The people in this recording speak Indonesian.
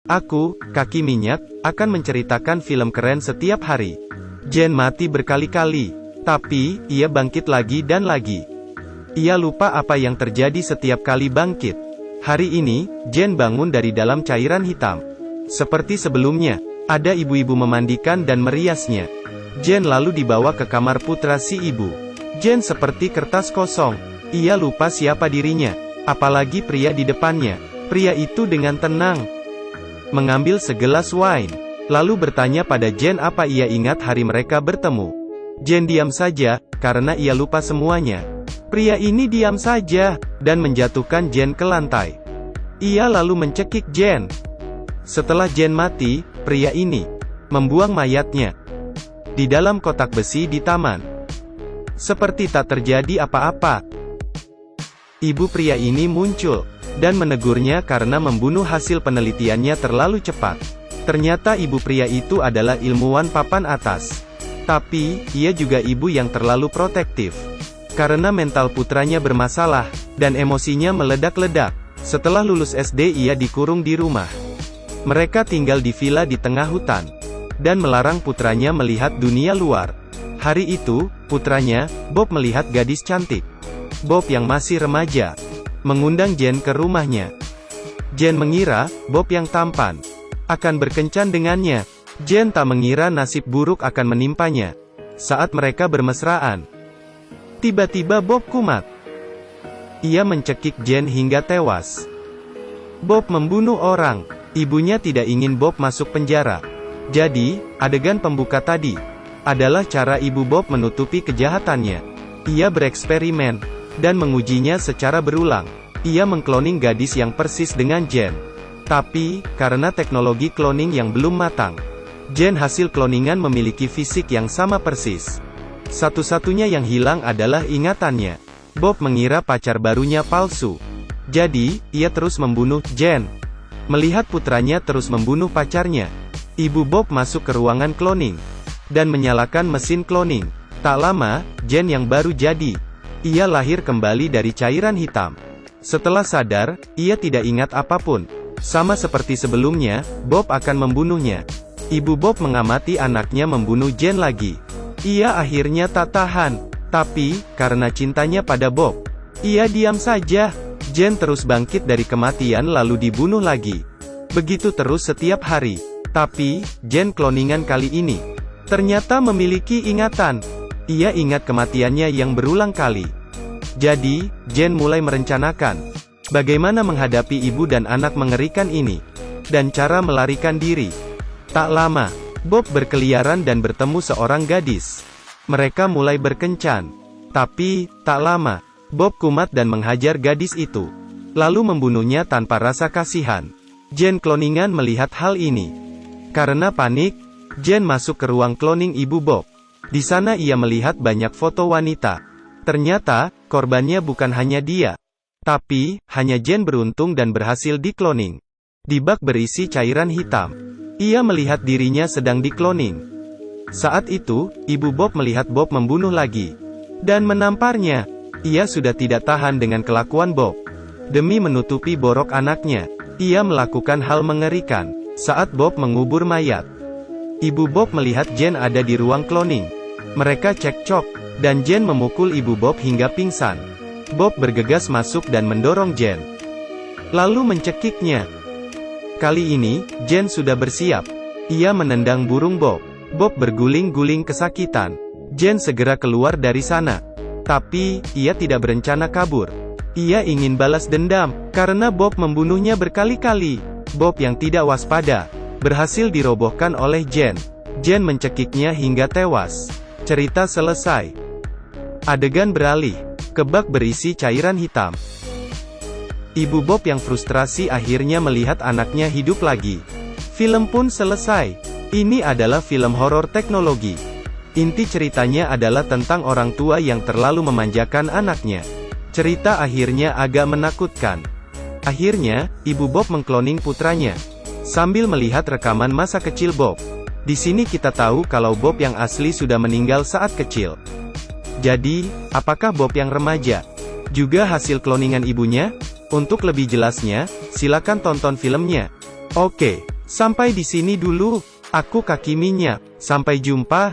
Aku, Kaki Minyak, akan menceritakan film keren setiap hari. Jen mati berkali-kali, tapi ia bangkit lagi dan lagi. Ia lupa apa yang terjadi setiap kali bangkit. Hari ini, Jen bangun dari dalam cairan hitam. Seperti sebelumnya, ada ibu-ibu memandikan dan meriasnya. Jen lalu dibawa ke kamar putra si ibu. Jen seperti kertas kosong. Ia lupa siapa dirinya, apalagi pria di depannya. Pria itu dengan tenang mengambil segelas wine, lalu bertanya pada Jen apa ia ingat hari mereka bertemu. Jen diam saja, karena ia lupa semuanya. Pria ini diam saja, dan menjatuhkan Jen ke lantai. Ia lalu mencekik Jen. Setelah Jen mati, pria ini membuang mayatnya di dalam kotak besi di taman. Seperti tak terjadi apa-apa. Ibu pria ini muncul dan menegurnya karena membunuh hasil penelitiannya terlalu cepat. Ternyata ibu pria itu adalah ilmuwan papan atas. Tapi, ia juga ibu yang terlalu protektif. Karena mental putranya bermasalah, dan emosinya meledak-ledak. Setelah lulus SD ia dikurung di rumah. Mereka tinggal di villa di tengah hutan. Dan melarang putranya melihat dunia luar. Hari itu, putranya, Bob melihat gadis cantik. Bob yang masih remaja mengundang Jen ke rumahnya. Jen mengira, Bob yang tampan akan berkencan dengannya. Jen tak mengira nasib buruk akan menimpanya. Saat mereka bermesraan, tiba-tiba Bob kumat. Ia mencekik Jen hingga tewas. Bob membunuh orang. Ibunya tidak ingin Bob masuk penjara. Jadi, adegan pembuka tadi adalah cara ibu Bob menutupi kejahatannya. Ia bereksperimen dan mengujinya secara berulang. Ia mengkloning gadis yang persis dengan Jen. Tapi, karena teknologi cloning yang belum matang, Jen hasil kloningan memiliki fisik yang sama persis. Satu-satunya yang hilang adalah ingatannya. Bob mengira pacar barunya palsu. Jadi, ia terus membunuh Jen. Melihat putranya terus membunuh pacarnya, ibu Bob masuk ke ruangan cloning dan menyalakan mesin cloning. Tak lama, Jen yang baru jadi. Ia lahir kembali dari cairan hitam. Setelah sadar, ia tidak ingat apapun. Sama seperti sebelumnya, Bob akan membunuhnya. Ibu Bob mengamati anaknya membunuh Jen lagi. Ia akhirnya tak tahan. Tapi, karena cintanya pada Bob, ia diam saja. Jen terus bangkit dari kematian lalu dibunuh lagi. Begitu terus setiap hari. Tapi, Jen kloningan kali ini ternyata memiliki ingatan. Ia ingat kematiannya yang berulang kali. Jadi, Jen mulai merencanakan bagaimana menghadapi ibu dan anak mengerikan ini, dan cara melarikan diri. Tak lama, Bob berkeliaran dan bertemu seorang gadis. Mereka mulai berkencan. Tapi, tak lama, Bob kumat dan menghajar gadis itu, lalu membunuhnya tanpa rasa kasihan. Jen kloningan melihat hal ini. Karena panik, Jen masuk ke ruang cloning ibu Bob. Di sana ia melihat banyak foto wanita. Ternyata, korbannya bukan hanya dia. Tapi, hanya Jen beruntung dan berhasil dikloning. Di bak berisi cairan hitam, ia melihat dirinya sedang dikloning. Saat itu, ibu Bob melihat Bob membunuh lagi. Dan menamparnya. Ia sudah tidak tahan dengan kelakuan Bob. Demi menutupi borok anaknya, ia melakukan hal mengerikan. Saat Bob mengubur mayat, ibu Bob melihat Jen ada di ruang cloning. Mereka cekcok, dan Jen memukul ibu Bob hingga pingsan. Bob bergegas masuk dan mendorong Jen, lalu mencekiknya. Kali ini, Jen sudah bersiap. Ia menendang burung Bob. Bob berguling-guling kesakitan. Jen segera keluar dari sana. Tapi, ia tidak berencana kabur. Ia ingin balas dendam, karena Bob membunuhnya berkali-kali. Bob yang tidak waspada berhasil dirobohkan oleh Jen. Jen mencekiknya hingga tewas. Cerita selesai. Adegan beralih ke bak berisi cairan hitam. Ibu Bob yang frustrasi akhirnya melihat anaknya hidup lagi. Film pun selesai. Ini adalah film horor teknologi. Inti ceritanya adalah tentang orang tua yang terlalu memanjakan anaknya. Cerita akhirnya agak menakutkan. Akhirnya, ibu Bob mengkloning putranya. Sambil melihat rekaman masa kecil Bob. Di sini kita tahu kalau Bob yang asli sudah meninggal saat kecil. Jadi, apakah Bob yang remaja juga hasil kloningan ibunya? Untuk lebih jelasnya, silakan tonton filmnya. Oke, Sampai di sini dulu. Aku Kaki Minyak. Sampai jumpa.